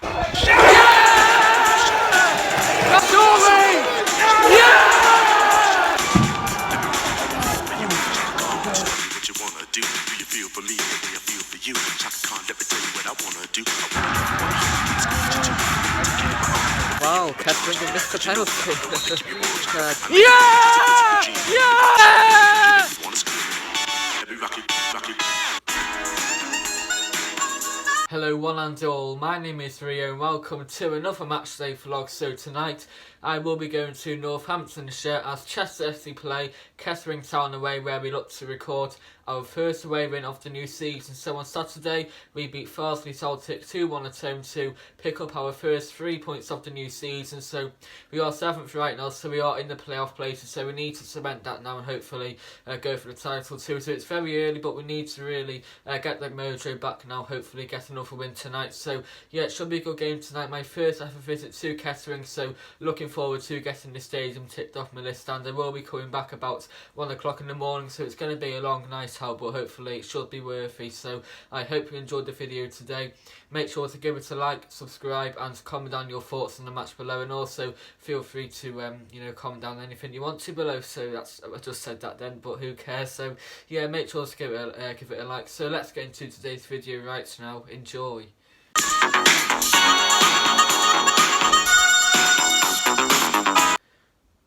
Wow, Kettering missed the penalty. Hello one and all, my name is Rio and welcome to another matchday vlog. So tonight I will be going to Northamptonshire as Chester FC play Kettering Town away, where we look to record our first away win of the new season. So on Saturday we beat Farsley Celtic 2-1 at home to pick up our first 3 points of the new season. So we are 7th right now, so we are in the playoff places, so we need to cement that now and hopefully go for the title too. So it's very early, but we need to really get that mojo back now, hopefully get another win tonight. So yeah, it should be a good game tonight, my first ever visit to Kettering, so looking forward to getting the stadium ticked off my list, and I will be coming back about 1 o'clock in the morning, so it's going to be a long night out, but hopefully it should be worthy. So I hope you enjoyed the video today. Make sure to give it a like, subscribe and comment down your thoughts on the match below, and also feel free to comment down anything you want to below. So that's, I just said that then, but who cares. So yeah, make sure to give it a like. So let's get into today's video right now. Enjoy.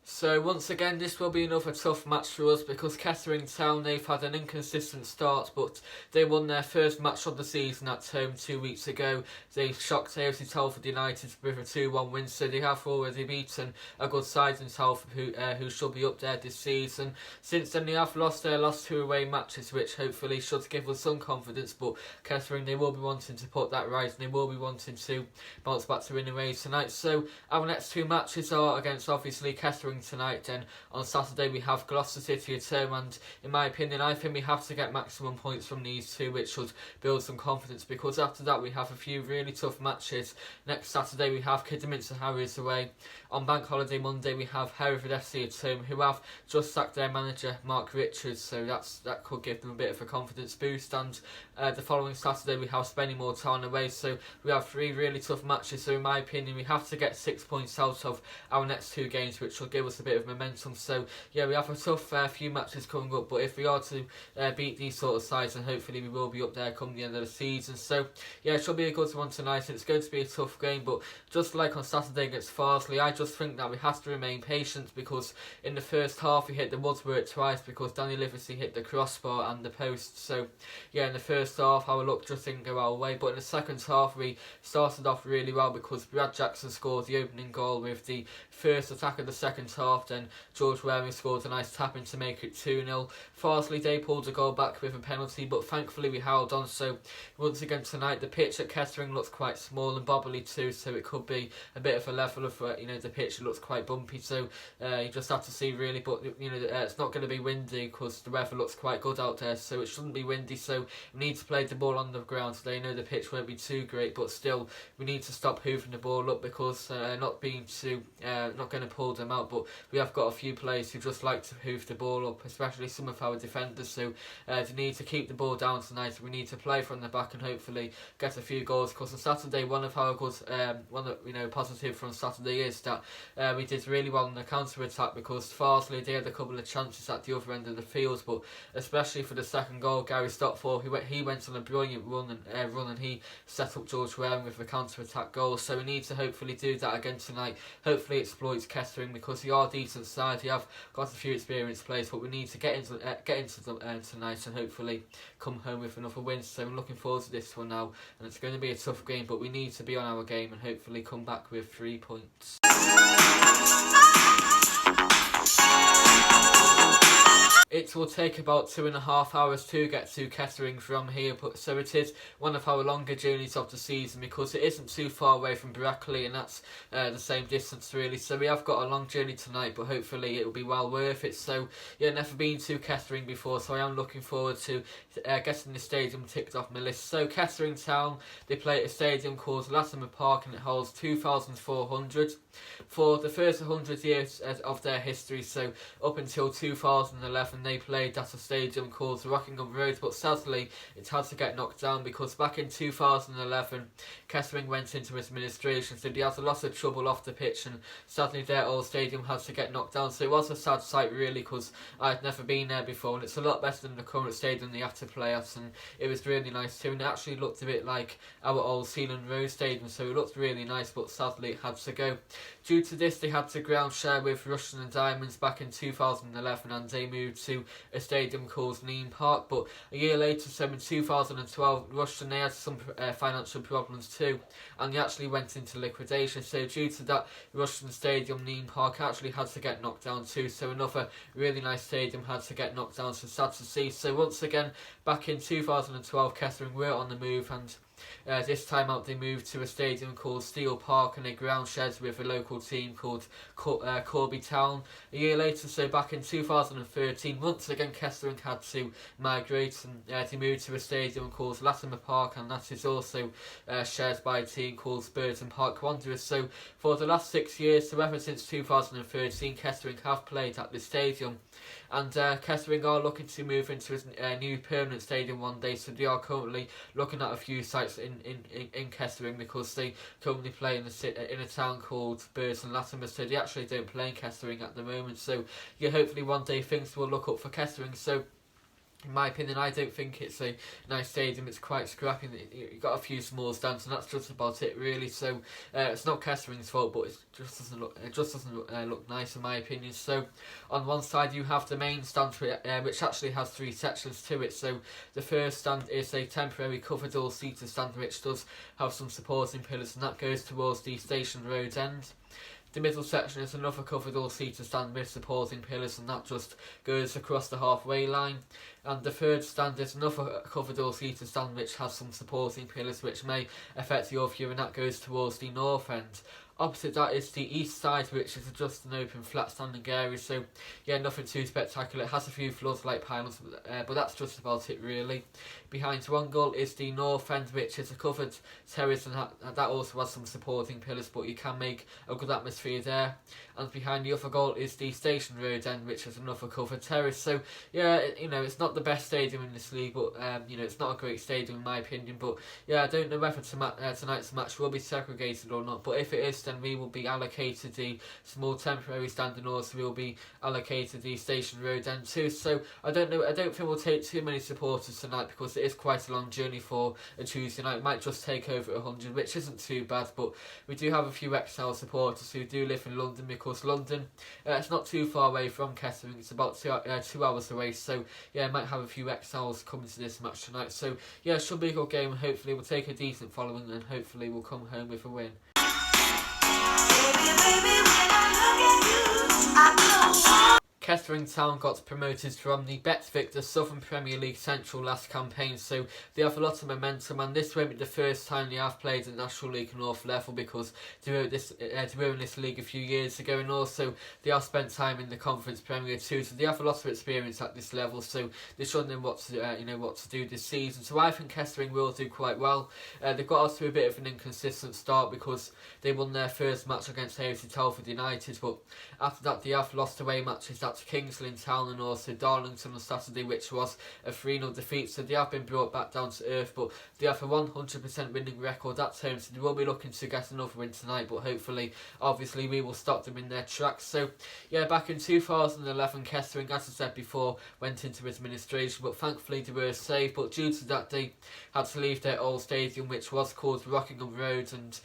So once again, this will be another tough match for us because Kettering Town, they've had an inconsistent start, but they won their first match of the season at home 2 weeks ago. They shocked AFC Telford United with a 2-1 win, so they have already beaten a good side in Telford who should be up there this season. Since then they have lost their last 2 away matches, which hopefully should give us some confidence, but Kettering, they will be wanting to put that right and they will be wanting to bounce back to win away tonight. So our next 2 matches are against obviously Kettering tonight, then on Saturday we have Gloucester City at home, and in my opinion I think we have to get maximum points from these 2, which should build some confidence, because after that we have a few really tough matches. Next Saturday we have Kidderminster Harriers away. On Bank Holiday Monday we have Hereford FC at home, who have just sacked their manager Mark Richards, so that could give them a bit of a confidence boost. And the following Saturday we have Spennymoor Town away, so we have 3 really tough matches. So in my opinion we have to get 6 points out of our next 2 games, which will give us a bit of momentum. So yeah, we have a tough few matches coming up, but if we are to beat these sort of sides, then hopefully we will be up there come the end of the season. So yeah, it should be a good one tonight. It's going to be a tough game, but just like on Saturday against Farsley, I just think that we have to remain patient, because in the first half we hit the woodwork twice because Danny Livesey hit the crossbar and the post. So yeah, in the first half our luck just didn't go our way, but in the second half we started off really well because Brad Jackson scored the opening goal with the first attack of the second half. Then George Waring scored a nice tap in to make it 2-0. Farsley, they pulled a goal back with a penalty, but thankfully we held on. So once again tonight the pitch at Kettering looks quite small and bobbly too, so it could be a bit of a level of the pitch looks quite bumpy, so you just have to see really. But it's not going to be windy because the weather looks quite good out there, so it shouldn't be windy. So we need to play the ball on the ground today. The pitch won't be too great, but still we need to stop hoovering the ball up, because not going to pull them out, but we have got a few players who just like to hoof the ball up, especially some of our defenders. So they need to keep the ball down tonight. We need to play from the back and hopefully get a few goals, because on Saturday one of our good positive from Saturday is that we did really well in the counter attack, because Farsley, they had a couple of chances at the other end of the field, but especially for the second goal, Gary Stockford, he went on a brilliant run and he set up George Waring with a counter attack goal. So we need to hopefully do that again tonight. Hopefully exploits Kettering, because they are a decent side. They have got a few experienced players, but we need to get into them tonight and hopefully come home with another win. So I'm looking forward to this one now, and it's going to be a tough game, but we need to be on our game and hopefully come back with 3 points. It will take about 2.5 hours to get to Kettering from here, so it is one of our longer journeys of the season, because it isn't too far away from Brackley, and that's the same distance really. So we have got a long journey tonight, but hopefully it will be well worth it. So yeah, never been to Kettering before, so I am looking forward to getting the stadium ticked off my list. So Kettering Town, they play at a stadium called Latimer Park, and it holds 2,400 for the first 100 years of their history. So up until 2011 Kettering, they played at a stadium called Rockingham Road, but sadly it had to get knocked down because back in 2011 Kettering went into administration, so they had a lot of trouble off the pitch, and sadly their old stadium had to get knocked down. So it was a sad sight really, because I'd never been there before, and it's a lot better than the current stadium they had to play at, and it was really nice too, and it actually looked a bit like our old Sealand Road stadium, so it looked really nice, but sadly it had to go. Due to this, they had to ground share with Rushden and Diamonds back in 2011, and they moved to a stadium called Nîmes Park. But a year later, so in 2012, Rushden, they had some financial problems too, and they actually went into liquidation. So due to that, Rushden Stadium, Nîmes Park, actually had to get knocked down too. So another really nice stadium had to get knocked down. So sad to see. So once again, back in 2012, Kettering were on the move, and this time out they moved to a stadium called Steel Park, and they ground shared with a local team called Corby Town. A year later, so back in 2013, once again Kettering had to migrate, and they moved to a stadium called Latimer Park, and that is also shared by a team called Burton Park Wanderers. So for the last 6 years, so ever since 2013, Kettering have played at this stadium, and Kettering are looking to move into a new permanent stadium one day, so they are currently looking at a few sites in Kettering, because they currently play in a town called Burton Latimer, so they actually don't play in Kettering at the moment. So yeah, hopefully one day things will look up for Kettering. So in my opinion, I don't think it's a nice stadium. It's quite scrappy. You've got a few small stands, and that's just about it, really. So it's not Kettering's fault, but it just doesn't look nice, in my opinion. So on one side, you have the main stand, which actually has 3 sections to it. So the first stand is a temporary covered all-seater stand, which does have some supporting pillars, and that goes towards the station road end. The middle section is another covered all-seater stand with supporting pillars, and that just goes across the halfway line. And the third stand is another covered all-seater stand which has some supporting pillars which may affect your view, and that goes towards the north end. Opposite that is the east side, which is just an open flat standing area, so yeah, nothing too spectacular. It has a few floodlight pylons, but that's just about it really. Behind one goal is the north end, which is a covered terrace, and that also has some supporting pillars, but you can make a good atmosphere there. And behind the other goal is the station road end, which is another covered terrace. So yeah, it's not the best stadium in this league, but it's not a great stadium in my opinion. But yeah, I don't know whether tonight's match will be segregated or not, but if it is, then we will be allocated the small temporary stand, and also we will be allocated the station road end too. So I don't think we'll take too many supporters tonight, because it is quite a long journey for a Tuesday night. It might just take over 100, which isn't too bad, but we do have a few XL supporters who do live in London, because London, it's not too far away from Kettering. It's about 2 hours away, so yeah, I might have a few XLs coming to this match tonight. So yeah, it should be a good game. Hopefully we'll take a decent following, and hopefully we'll come home with a win. Kettering Town got promoted from the Bet-Victor Southern Premier League Central last campaign, so they have a lot of momentum, and this won't be the first time they have played at National League North level, because they were in this league a few years ago, and also they have spent time in the Conference Premier too, so they have a lot of experience at this level, so they should know what to do this season. So I think Kettering will do quite well. They've got off to a bit of an inconsistent start, because they won their first match against AFC Telford United, but after that they have lost away matches to Kingsley Town and also Darlington on Saturday, which was a 3-0 defeat, so they have been brought back down to earth, but they have a 100% winning record at home, so they will be looking to get another win tonight, but hopefully, obviously, we will stop them in their tracks. So yeah, back in 2011, Kettering, as I said before, went into administration, but thankfully they were saved, but due to that they had to leave their old stadium, which was called Rockingham Road, and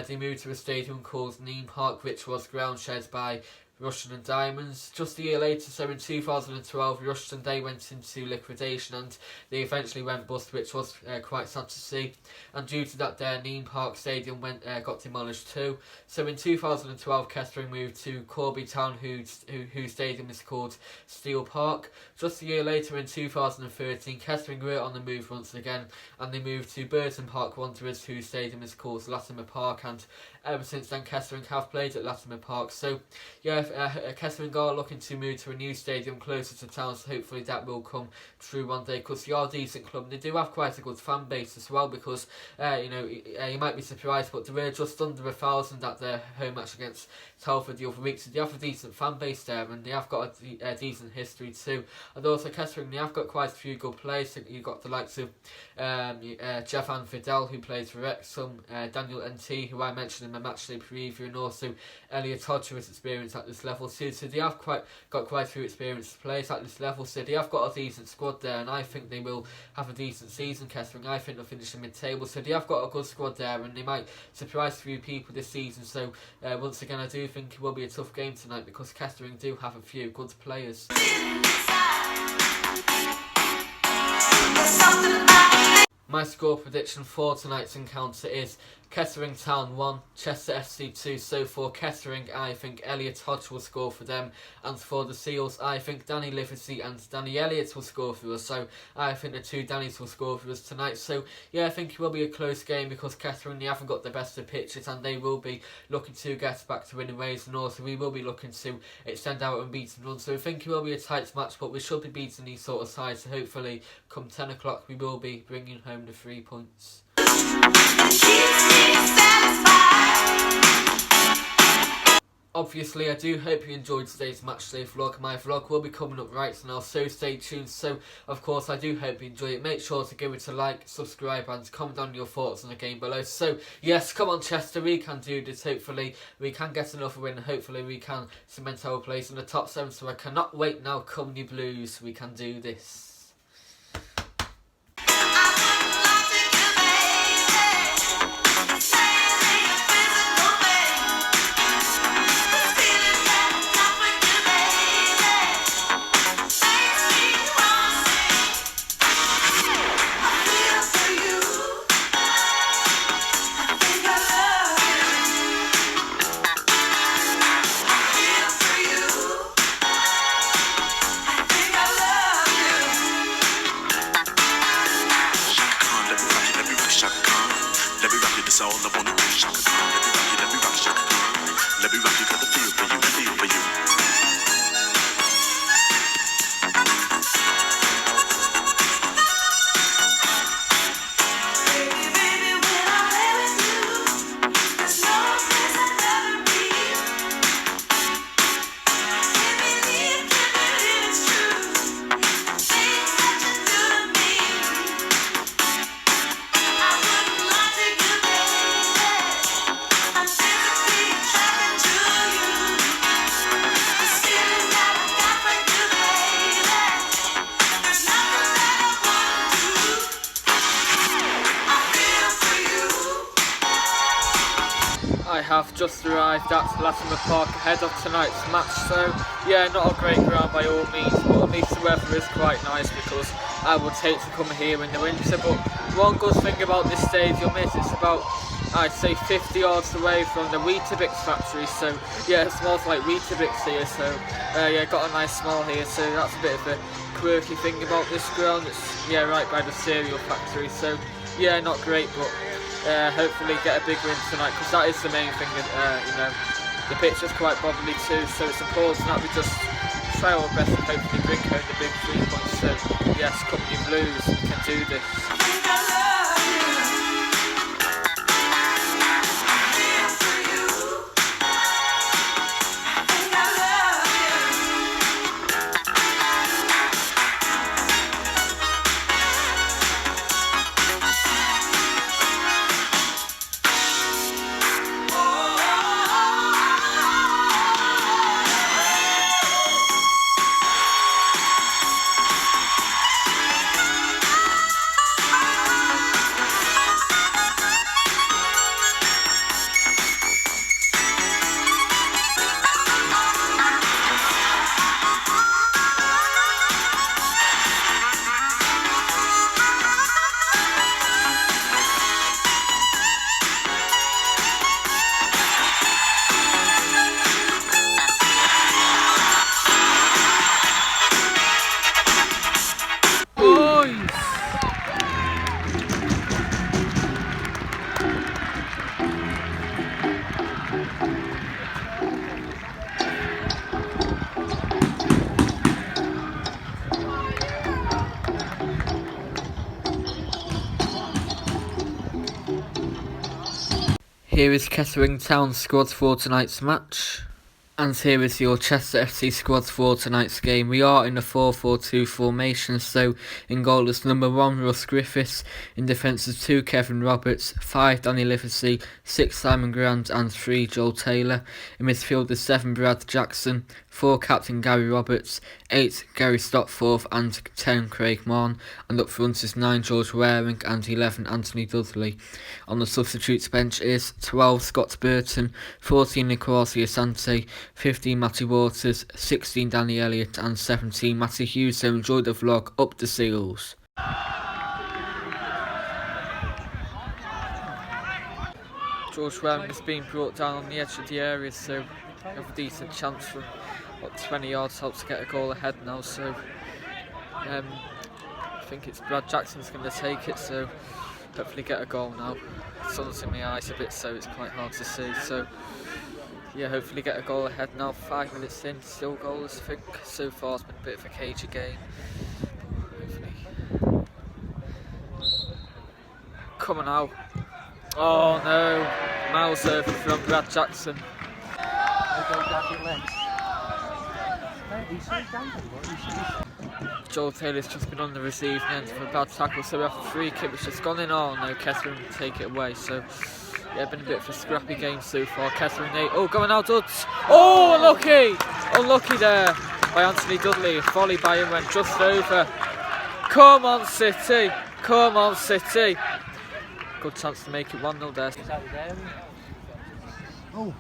they moved to a stadium called Nîmes Park, which was ground shared by Rushden and Diamonds. Just a year later, so in 2012, Rushden, they went into liquidation, and they eventually went bust, which was quite sad to see. And due to that, their Nîmes Park stadium got demolished too. So in 2012, Kettering moved to Corby Town, whose stadium is called Steel Park. Just a year later, in 2013, Kettering were on the move once again, and they moved to Burton Park Wanderers, whose stadium is called Latimer Park, and ever since then Kettering have played at Latimer Park. So yeah, Kettering are looking to move to a new stadium closer to town, so hopefully that will come true one day, because they are a decent club and they do have quite a good fan base as well, because you might be surprised, but they were just under 1,000 at their home match against Telford the other week, so they have a decent fan base there, and they have got a decent history too. And also Kettering, they have got quite a few good players. So you've got the likes of Jevan Fidel, who plays for Wrexham, Daniel NT, who I mentioned in my matchday preview, and also Elliot Hodge, who has experience at this level too. So they have got quite a few experienced players at this level, so they have got a decent squad there, and I think they will have a decent season, Kettering. I think they'll finish in mid-table, so they have got a good squad there, and they might surprise a few people this season. So once again, I do think it will be a tough game tonight, because Kettering do have a few good players. My score prediction for tonight's encounter is Kettering Town 1, Chester FC 2. So for Kettering, I think Elliot Hodge will score for them, and for the Seals, I think Danny Livesey and Danny Elliott will score for us. So I think the two Dannys will score for us tonight. So yeah, I think it will be a close game, because Kettering, they haven't got the best of pitches, and they will be looking to get back to winning ways, and also we will be looking to extend out and beat and run. So I think it will be a tight match, but we should be beating these sort of sides. So hopefully come 10 o'clock we will be bringing home the 3 points. Obviously, I do hope you enjoyed today's matchday vlog. My vlog will be coming up right now, so stay tuned. So, of course, I do hope you enjoy it. Make sure to give it a like, subscribe, and comment down your thoughts on the game below. So, yes, come on, Chester, we can do this. Hopefully, we can get another win. Hopefully, we can cement our place in the top 7. So, I cannot wait now. Come, you Blues, we can do this. All I wanna do is Shaka Khan. Let me rock you, Shaka Khan. Let me rock you, 'cause I feel for you, I feel for you. I have just arrived at Latimer Park ahead of tonight's match, so yeah, not a great ground by all means, but at least the weather is quite nice, because I would hate to come here in the winter. But one good thing about this stadium is it's about, I'd say, 50 yards away from the Weetabix factory, so yeah, it smells like Weetabix here, so yeah, got a nice smell here, so that's a bit of a quirky thing about this ground. It's right by the cereal factory, so yeah, not great, but hopefully get a big win tonight, because that is the main thing. The pitch is quite bubbly too, so it's important that we just try our best and hopefully bring home the big 3 points. So yes, Company Blues, we can do this. Here is Kettering Town squad for tonight's match. And here is your Chester FC squad for tonight's game. We are in a 4-4-2 formation, so in goal is number 1 Russ Griffiths, in defence is 2 Kevin Roberts, 5 Danny Livesey, 6 Simon Grant and 3 Joel Taylor. In midfield is 7 Brad Jackson, 4 Captain Gary Roberts, 8 Gary Stopforth and 10 Craig Marn, and up front is 9 George Waring and 11 Anthony Dudley. On the substitutes bench is 12 Scott Burton, 14 Nicolas Asante, 15 Matty Waters, 16 Danny Elliott and 17 Matty Hughes. So enjoy the vlog. Up the Seals. George Waring has been brought down on the edge of the area, so we have a decent chance from 20 yards out to get a goal ahead now. So I think it's Brad Jackson's going to take it, so hopefully get a goal now. The sun's in my eyes a bit, so it's quite hard to see. So yeah, hopefully get a goal ahead now. 5 minutes in, still goalless. I think so far it's been a bit of a cagey game. Hopefully. Come on now. Oh no, miles over from Brad Jackson. Joel Taylor's just been on the receiving end for a bad tackle, so we have a free kick which has gone in. Oh no, Kettering will take it away. So yeah, been a bit of a scrappy game so far. Kettering 8. Oh, going out Duds. Oh, unlucky! Unlucky there by Anthony Dudley. Volley by him went just over. Come on, City. Come on, City. Good chance to make it 1-0 there. Oh.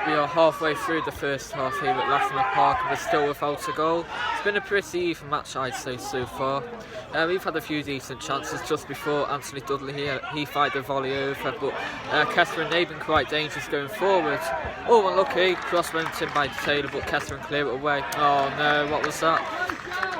We are halfway through the first half here at Latimer Park and we're still without a goal. It's been a pretty even match, I'd say, so far. We've had a few decent chances just before Anthony Dudley here. He fired the volley over, but Kettering, they've been quite dangerous going forward. Oh, unlucky. Cross went in by Taylor, but Kettering clear it away. Oh no, what was that?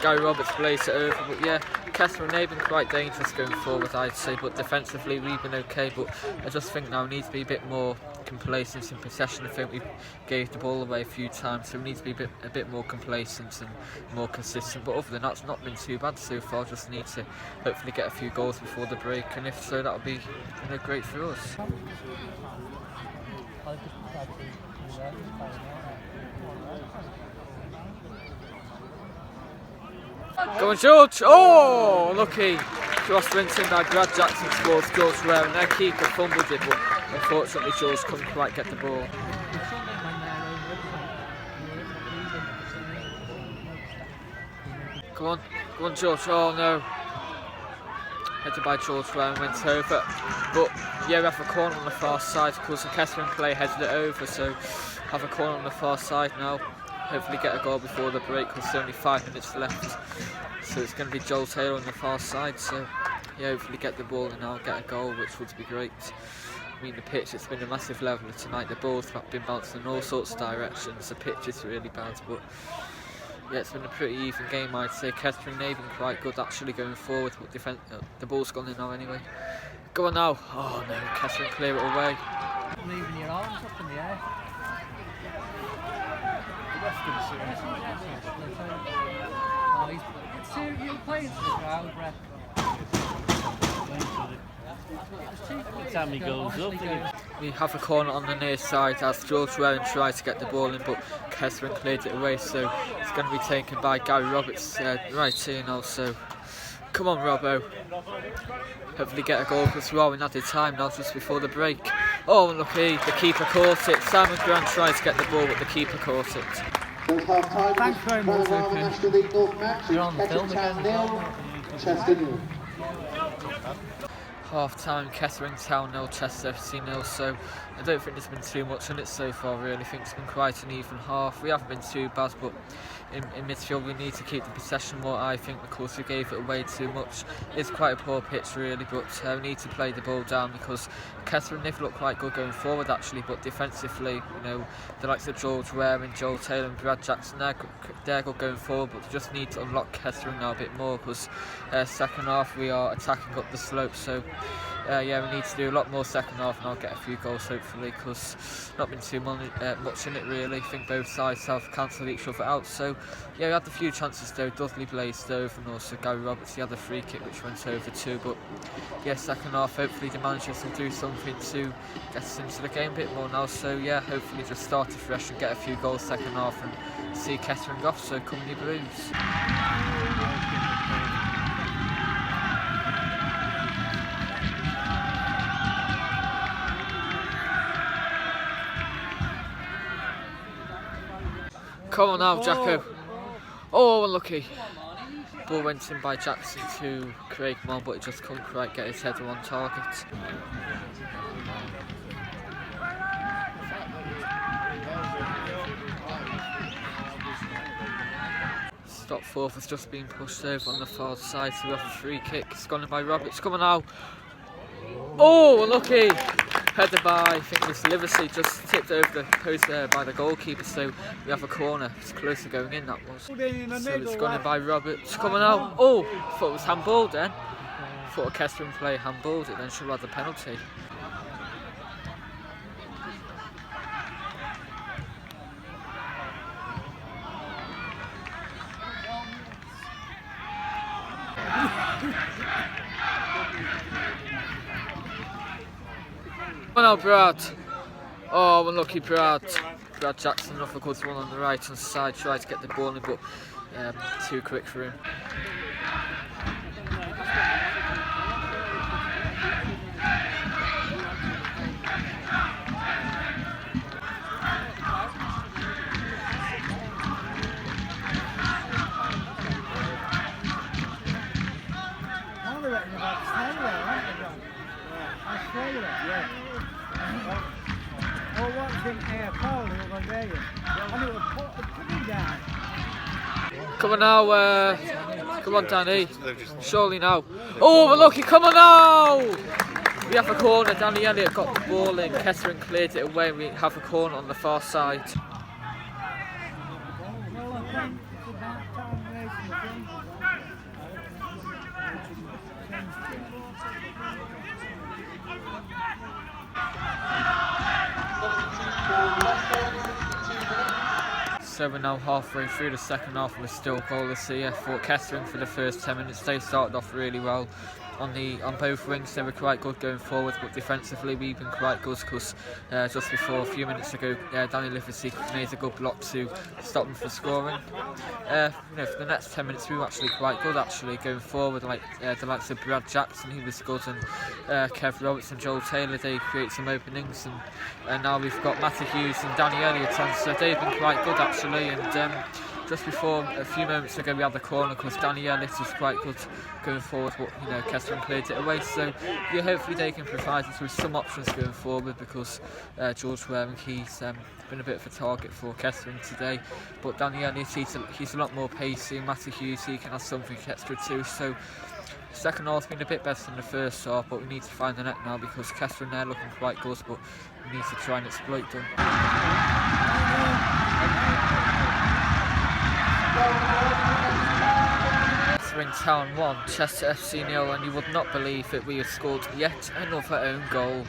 Gary Roberts blazed it over, but yeah, Kettering, they've been quite dangerous going forward, I'd say, but defensively we've been okay. But I just think now we need to be a bit more complacent in possession. I think we gave the ball away a few times, so we need to be a bit more complacent and more consistent. But other than that, it's not been too bad so far. Just need to hopefully get a few goals before the break, and if so, that'll be great for us. Go on, George! Oh, lucky! Cross went in by Brad Jackson towards George Waring. Their keeper fumbled it, but unfortunately George couldn't quite get the ball. Go on George, oh no. Headed by George Waring, went over. But yeah, we have a corner on the far side because the Kettering player headed it over, so have a corner on the far side now. Hopefully get a goal before the break because there's only 5 minutes left. So it's going to be Joel Taylor on the far side, so yeah, hopefully get the ball and I'll get a goal, which would be great. I mean, the pitch, it's been a massive leveller tonight. The ball's been bouncing in all sorts of directions. The pitch is really bad, but yeah, it's been a pretty even game, I'd say. Kettering, they've been quite good actually going forward, but the ball's gone in now anyway. Go on now. Oh no, Kettering clear it away. Leaving your arms up in the air. You're playing to the crowd, Brett. Time he goes up. We have a corner on the near side as George Waring tried to get the ball in, but Kettering cleared it away, so it's going to be taken by Gary Roberts right here now. So come on, Robbo. Hopefully get a goal because we are in added time now just before the break. Oh, unlucky, the keeper caught it. Simon Grant tried to get the ball, but the keeper caught it. Thanks very much, you're on the film again. Chester 0. Half time, Kettering Town 0, Chester FC 0, so I don't think there's been too much on it so far really. I think it's been quite an even half. We haven't been too bad, but in midfield we need to keep the possession more, I think, because we gave it away too much. It's quite a poor pitch really, but we need to play the ball down because Kettering, they've looked quite good going forward actually, but defensively, you know, the likes of George Waring, Joel Taylor and Brad Jackson, they're good going forward, but they just need to unlock Kettering now a bit more because second half we are attacking up the slope, so yeah, we need to do a lot more second half, and I'll get a few goals hopefully, because not been too much in it really. I think both sides have cancelled each other out. So yeah, we had a few chances though. Dudley blazed over, and also Gary Roberts, he had a free kick which went over too. But yeah, second half, hopefully the managers will do something to get us into the game a bit more now. So yeah, hopefully just start afresh and get a few goals second half and see Kettering off. So come the Blues. Come on now, Jacko. Oh, unlucky. Ball went in by Jackson to Craig Mon, but he just couldn't quite get his header on target. Stop fourth has just been pushed over on the far side, so we have a free kick. It's gone in by Roberts. Come on now. Oh, unlucky. Headed by, I think it was Liverseed, just tipped over the post there by the goalkeeper, so we have a corner. It's close to going in, that was. So it's gone in by Roberts. Coming out. Oh, thought it was handballed then. Thought a Kettering player handballed it, then should have had the penalty. Come on now, Brad. Oh, unlucky Brad. Brad Jackson, off a good one on the right hand side, tried to get the ball in, but too quick for him. Come on now, come on Danny, surely now. Oh, unlucky, come on now! We have a corner, Danny Elliott got the ball in, Kettering cleared it away, and we have a corner on the far side. So we're now halfway through the second half and we're still goalless here. For Kettering for the first 10 minutes, they started off really well. On both wings they were quite good going forward, but defensively we've been quite good because just before, a few minutes ago, Danny Liverseed made a good block to stop them from scoring. For the next 10 minutes we were actually quite good going forward, like the likes of Brad Jackson, he was good, and Kev Roberts and Joel Taylor, they create some openings, and now we've got Matty Hughes and Danny Elliott on, so they've been quite good actually. And just before, a few moments ago, we had the corner because Danny Elliott is quite good going forward, but Kettering cleared it away. So yeah, hopefully they can provide us with some options going forward, because George Waring, he's been a bit of a target for Kettering today. But Danny Elliott, he's a lot more pacey. Matty Hughes, he can have something extra too. So second half's been a bit better than the first half, but we need to find the net now because Kettering, they're looking quite good, but we need to try and exploit them. Kettering Town 1, Chester FC 0, and you would not believe that we have scored yet another own goal.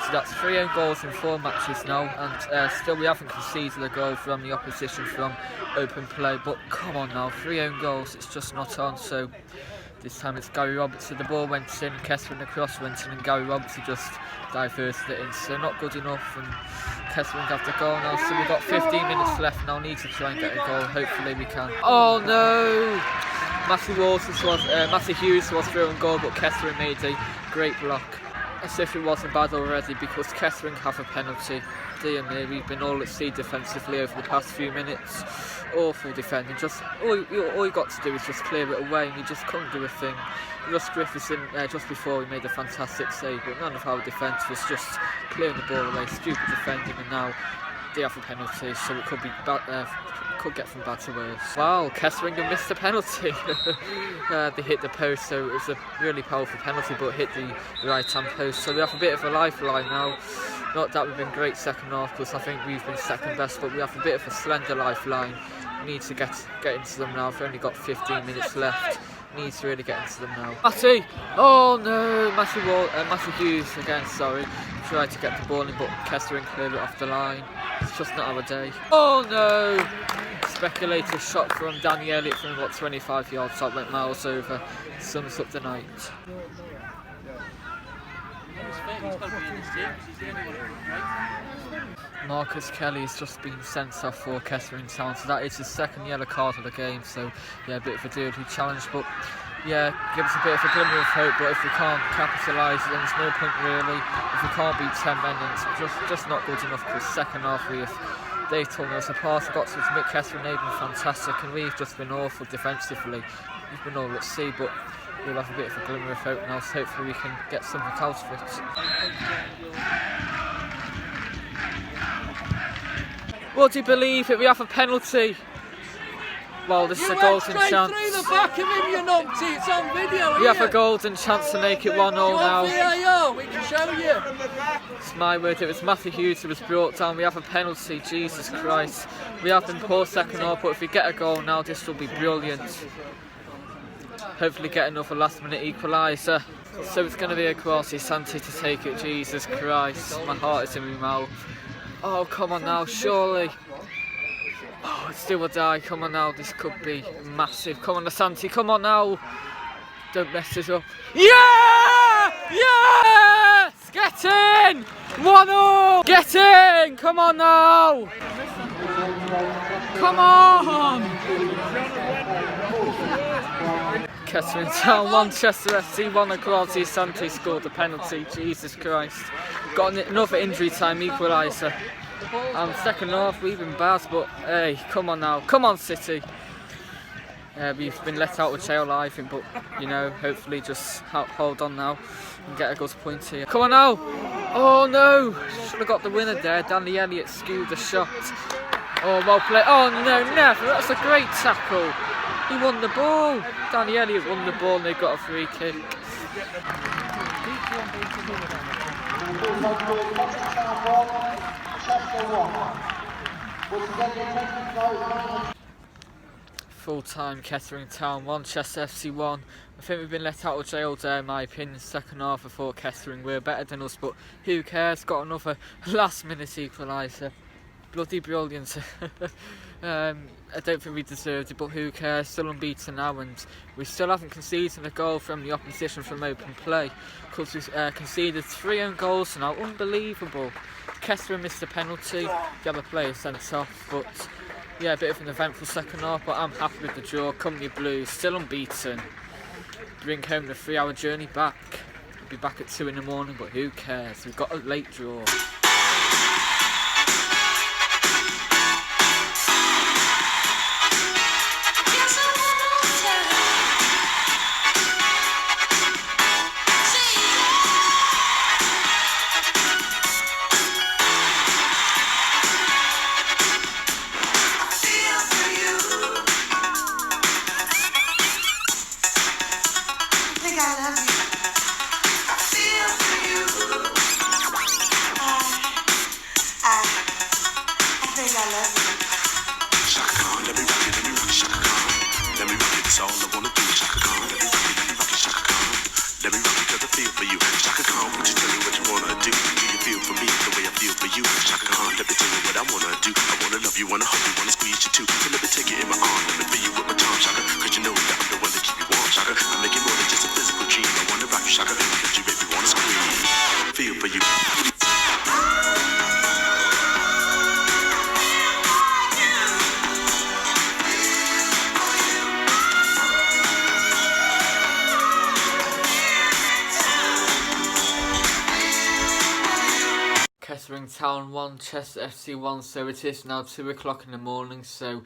So that's 3 own goals in 4 matches now, and still we haven't conceded a goal from the opposition from open play. But come on now, 3 own goals, it's just not on. So this time it's Gary Roberts, so the ball went in, Kettering the cross went in, and Gary Roberts just diverted it in, so not good enough, and Kettering have the goal now. So we've got 15 minutes left and I'll need to try and get a goal, hopefully we can. Oh no! Matty Hughes was through on goal, but Kettering made a great block. As if it wasn't bad already, because Kettering have a penalty. Dear me, we've been all at sea defensively over the past few minutes. Awful defending. Just all you got to do is just clear it away, and you just couldn't do a thing. Russ Griffithson just before he made a fantastic save, but none of our defence was just clearing the ball away. Stupid defending, and now they have a penalty, so it could be could get from bad to worse. Wow, Kettering missed the penalty. They hit the post, so it was a really powerful penalty, but hit the right hand post. So we have a bit of a lifeline now. Not that we've been great second half, because I think we've been second best, but we have a bit of a slender lifeline. We need to get into them now. We've only got 15 minutes left. needs to really get into them now. Matty! Oh no! Matthew Hughes again, sorry. Tried to get the ball in, but Kettering cleared it off the line. It's just not our day. Oh no! Speculative shot from Danny Elliott from about 25 yards out, went miles over. Sums up the night. Marcus Kelly has just been sent off for Kettering Town, so that is his second yellow card of the game. So yeah, a bit of a dirty challenge, but yeah, give us a bit of a glimmer of hope. But if we can't capitalise, then there's no point really. If we can't beat 10 men, then it's just not good enough. Because second half they've torn us apart. I've got to admit, Kettering have been fantastic, and we've just been awful defensively. We've been all at sea, but we'll have a bit of a glimmer of hope now, so hopefully we can get something out of it. Would you believe it? We have a penalty. Well, this is a golden chance. Through the back of him, you numpty. It's on video. We have a golden chance to make it 1-0 now. VAR, we can show you. It's my word, it was Matthew Hughes who was brought down. We have a penalty, Jesus Christ. We have been poor second half, but if we get a goal now, this will be brilliant. Hopefully get another last minute equaliser. So it's going to be a Kwasi Santi to take it, Jesus Christ. My heart is in my mouth. Oh, come on now, surely. Oh, it's do or die. Come on now, this could be massive. Come on, Asante, come on now. Don't mess this up. Yeah! Yes! Get in! 1-0! Get in! Come on now! Come on! Kettering Town 1, Chester FC 1, and Kwasi Asante scored the penalty. Jesus Christ. Got another injury time equaliser. Second half, we've been bad, but hey, come on now. Come on, City. We've been let out of jail, I think, but you know, hopefully just hold on now and get a good point here. Come on now. Oh no, should have got the winner there. Danny Elliott skewed the shot. Oh, well played. Oh no, never. That's a great tackle. He won the ball. Danny Elliott won the ball and they got a free kick. Full-time Kettering Town 1, Chester FC 1. I think we've been let out of jail there, in my opinion. Second half, I thought Kettering were better than us, but who cares? Got another last-minute equaliser. Bloody brilliant. I don't think we deserved it, but who cares? Still unbeaten now, and we still haven't conceded a goal from the opposition from open play, because we conceded 3 own goals now. Unbelievable. Kettering missed a penalty, the other player sent off, but yeah, a bit of an eventful second half, but I'm happy with the draw. Company Blues still unbeaten. Bring home the 3-hour journey back. We'll be back at 2 in the morning, but who cares? We've got a late draw. Kettering Town 1, Chester FC 1, so it is now 2 o'clock in the morning, so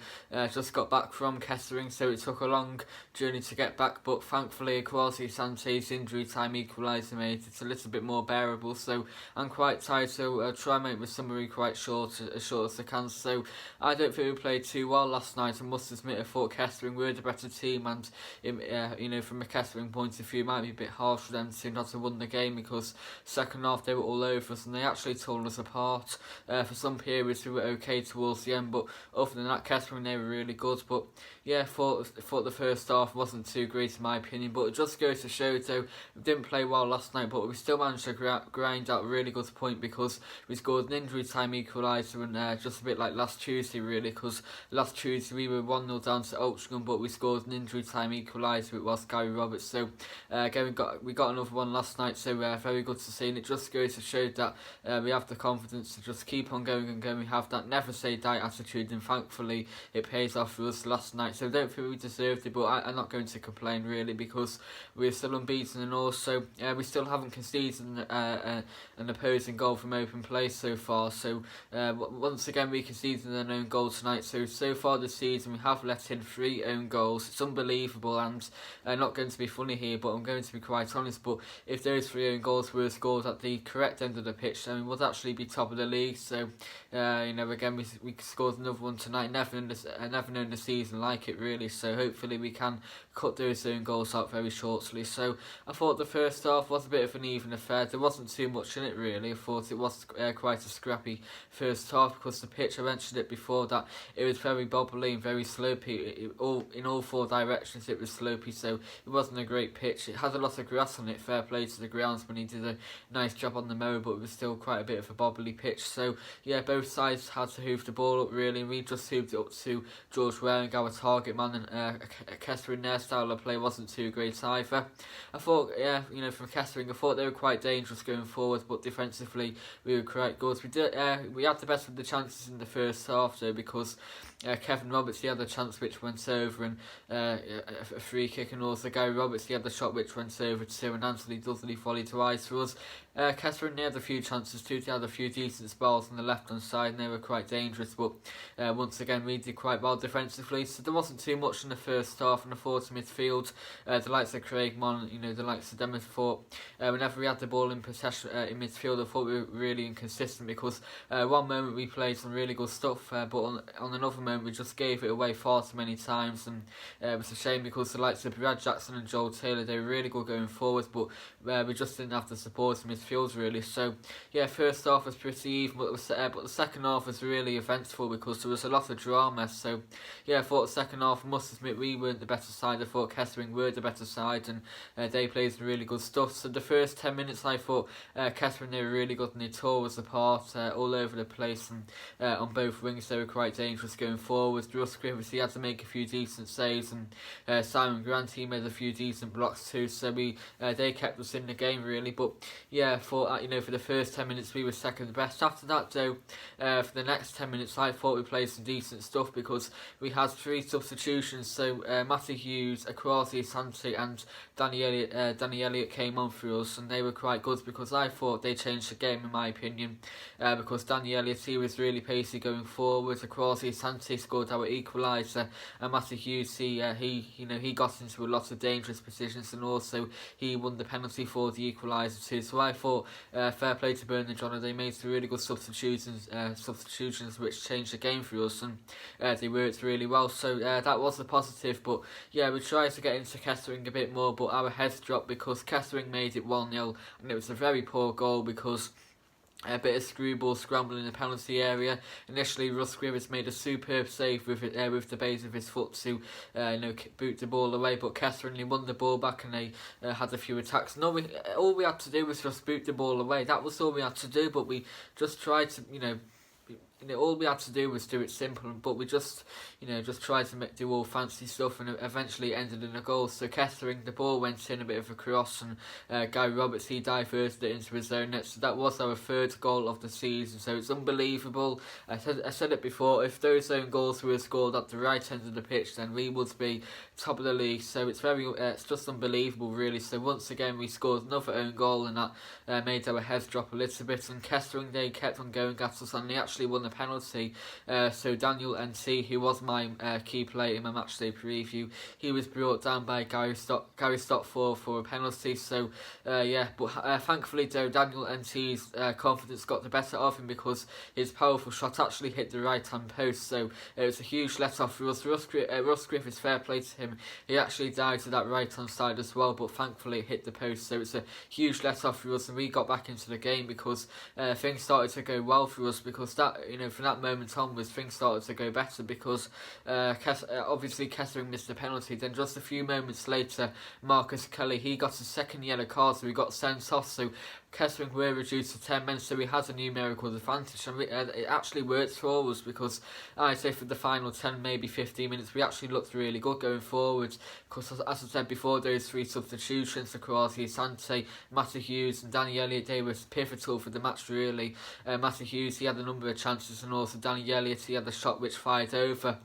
just got back from Kettering, so it took a long journey to get back, but thankfully Kwasi Asante's injury time equaliser made it a little bit more bearable, so I'm quite tired, so try and make my summary quite short as I can. So I don't think we played too well last night. I must admit I thought Kettering were the better team, and you know, from a Kettering point of view, it might be a bit harsh for them to not have won the game, because second half they were all over us and they actually told us apart. For some periods we were okay towards the end, but other than that, Kettering, they were really good. But yeah, thought the first half wasn't too great in my opinion, but it just goes to show though, we didn't play well last night, but we still managed to grind out a really good point because we scored an injury time equaliser, and just a bit like last Tuesday really, because last Tuesday we were 1-0 down to Altrincham, but we scored an injury time equaliser. It was Gary Roberts, so again we got another one last night, so very good to see, and it just goes to show that we have the confidence to just keep on going and going. We have that never say die attitude, and thankfully it pays off for us last night. So I don't think we deserved it, but I'm not going to complain really, because we're still unbeaten, and also we still haven't conceded an opposing goal from open play so far. So once again we conceded an own goal tonight. So far this season we have let in 3 own goals. It's unbelievable, and not going to be funny here, but I'm going to be quite honest. But if those 3 own goals were scored at the correct end of the pitch, then we would actually be top of the league. So again we scored another one tonight. Never known the season like it really. So hopefully we can cut those own goals out very shortly. So I thought the first half was a bit of an even affair. There wasn't too much in it really. I thought it was quite a scrappy first half, because the pitch, I mentioned it before, that it was very bobbly and very slopey. In all 4 directions it was slopey, so it wasn't a great pitch. It had a lot of grass on it, fair play to the groundsman, he did a nice job on the mower, but it was still quite a bit of a bobbly pitch. So yeah, both sides had to hoof the ball up really, and we just hoofed it up to George Waring, our target man, and Kettering, their style of play wasn't too great either. I thought, from Kettering, I thought they were quite dangerous going forward, but defensively we were quite good. We had the best of the chances in the first half though, because Kevin Roberts, he had a chance which went over, and a free kick, and also Gary Roberts, he had the shot which went over too, and Anthony Dudley volleyed twice for us. Kettering, they had a few chances too. They had a few decent spells on the left hand side, and they were quite dangerous, but once again we did quite well defensively. So there wasn't too much in the first half, and I thought in midfield, the likes of Craig Mon, the likes of them, I thought whenever we had the ball in possession in midfield, I thought we were really inconsistent, because one moment we played some really good stuff, but on another moment we just gave it away far too many times, and it was a shame, because the likes of Brad Jackson and Joel Taylor, they were really good going forward, but we just didn't have the support in midfield really. So yeah, first half was pretty even, but the second half was really eventful, because there was a lot of drama. So yeah, I thought the second half, I must admit, we weren't the better side. I thought Kettering were the better side, and they played some really good stuff. So the first 10 minutes I thought Kettering, they were really good, and they tore us apart all over the place, and on both wings they were quite dangerous going forward. Russ Griffiths, he had to make a few decent saves, and Simon Grant, he made a few decent blocks too. So they kept us in the game really. But yeah, I thought for the first 10 minutes we were second best. After that though, for the next 10 minutes I thought we played some decent stuff, because we had 3 substitutions. So Matty Hughes, Akwasi Asante, and Danny Elliott came on for us, and they were quite good, because I thought they changed the game in my opinion, because Danny Elliott, he was really pacey going forward. Akwasi Asante scored our equaliser, and Matty Hughes, he got into a lot of dangerous positions, and also he won the penalty for the equaliser too. So I thought fair play to Bernard John, they made some really good substitutions which changed the game for us, and they worked really well. So that was a positive. But yeah, we tried to get into Kettering a bit more, but our heads dropped, because Kettering made it 1-0, and it was a very poor goal, because a bit of screwball scrambling in the penalty area. Initially, Russ Griffiths made a superb save with the base of his foot to boot the ball away, but Kettering won the ball back, and they had a few attacks. No, all we had to do was just boot the ball away. That was all we had to do, but we just tried to, all we had to do was do it simple, but we just tried to do all fancy stuff, and eventually it ended in a goal. So Kettering, the ball went in, a bit of a cross, and Guy Roberts, he diverted it into his own net. So that was our 3rd goal of the season. So it's unbelievable. I said it before, if those own goals were scored at the right end of the pitch, then we would be top of the league. So it's just unbelievable really. So once again we scored another own goal, and that made our heads drop a little bit, and Kettering, they kept on going at us, and they actually won the a penalty. So Daniel NT, who was my key player in my matchday preview, he was brought down by Gary Stopford for a penalty. So but thankfully though, Daniel NT's confidence got the better of him because his powerful shot actually hit the right hand post. So it was a huge let off for us. Russ Griffiths, fair play to him, he actually died to that right hand side as well, but thankfully it hit the post. So it's a huge let off for us, and we got back into the game because things started to go well for us, because that, from that moment onwards things started to go better because obviously Kettering missed the penalty. Then just a few moments later, Marcus Kelly, he got his second yellow card, so we got sent off. So Kettering were reduced to 10 men, so we had a numerical advantage, and it actually worked for us because I'd say for the final 10, maybe 15 minutes, we actually looked really good going forward. Because as I said before, those three substitutions, Sakrasi, Asante, Matty Hughes and Danny Elliott, they were pivotal for the match really. Matty Hughes, he had a number of chances, and also Danny Elliott, he had a shot which fired over.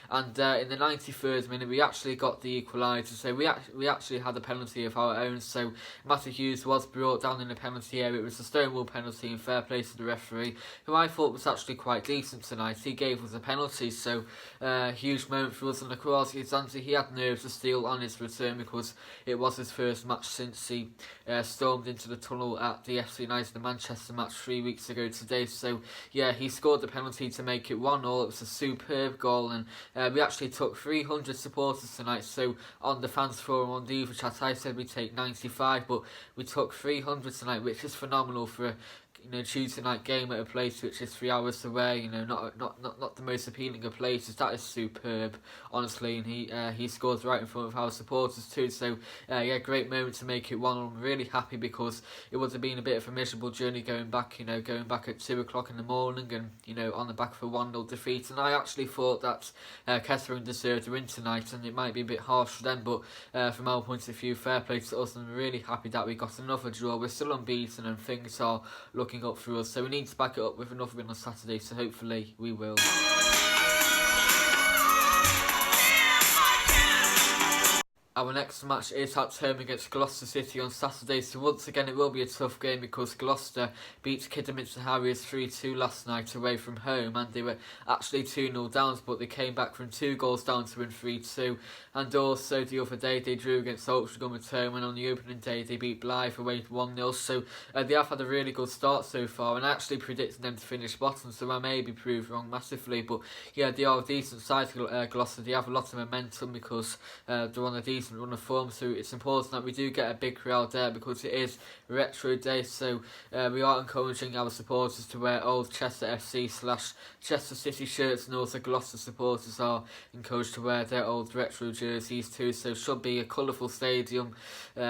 And in the 93rd minute, we actually got the equaliser, so we actually had a penalty of our own. So Matty Hughes was brought down in the penalty area. It was a stonewall penalty, and fair play to the referee, who I thought was actually quite decent tonight. He gave us a penalty, so huge moment for us. And Sakrasi, Asante, he had nerves of steel on his return because it was his first match since he stormed into the tunnel at the FC United and Manchester match 3 weeks ago today. So yeah, he scored the penalty to make it 1-1. It was a superb goal, and we actually took 300 supporters tonight. So on the fans forum on the Diva chat, I said we take 95, but we took 300 tonight, which is phenomenal for a Tuesday night game at a place which is 3 hours away. Not the most appealing of places. That is superb, honestly, and he scores right in front of our supporters too. So yeah, great moment to make it 1-1. I'm really happy because it would have been a bit of a miserable journey going back at 2 o'clock in the morning, and on the back of a 1-0 defeat. And I actually thought that Kettering deserved a win tonight, and it might be a bit harsh for them, but from our point of view, fair play to us. And I'm really happy that we got another draw. We're still unbeaten, and things are looking up for us, so we need to back it up with another win on Saturday, so hopefully we will. Our next match is at home against Gloucester City on Saturday, so once again it will be a tough game because Gloucester beat Kidderminster Harriers 3-2 last night away from home, and they were actually 2-0 down, but they came back from 2 goals down to win 3-2. And also the other day they drew against Altrincham at home, and on the opening day they beat Blythe away 1-0. So they have had a really good start so far, and I actually predicted them to finish bottom, so I may be proved wrong massively. But yeah, they are a decent side, Gloucester. They have a lot of momentum because they're on a decent run of form, so it's important that we do get a big crowd there because it is Retro Day. So we are encouraging our supporters to wear old Chester FC / Chester City shirts, and also Gloucester supporters are encouraged to wear their old retro jerseys too. So should be a colourful stadium.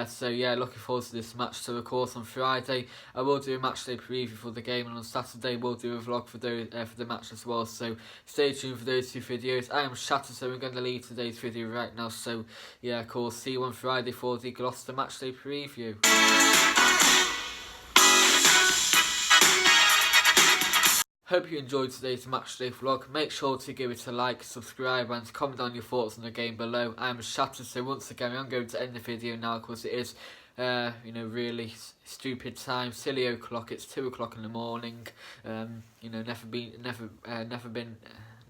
So yeah, looking forward to this match. So of course on Friday I will do a matchday preview for the game, and on Saturday we'll do a vlog for the match as well. So stay tuned for those 2 videos. I am Shatter, so we're going to leave today's video right now. So yeah, of course, see you on Friday for the Gloucester matchday preview. Hope you enjoyed today's matchday vlog. Make sure to give it a like, subscribe and comment down your thoughts on the game below. I am Shatter, so once again I'm going to end the video now because it is really stupid time, silly o'clock. It's 2 o'clock in the morning.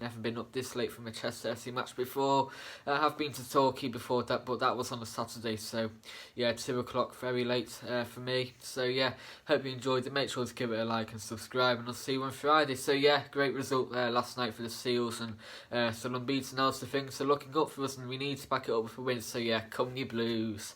Never been up this late from a Chester FC match before. I have been to Torquay before that, but that was on a Saturday, so yeah, 2 o'clock, very late for me. So yeah, hope you enjoyed it. Make sure to give it a like and subscribe, and I'll see you on Friday. So yeah, great result last night for the Seals, and still unbeaten now, so things are looking up for us, and we need to back it up with a win. So yeah, come you Blues.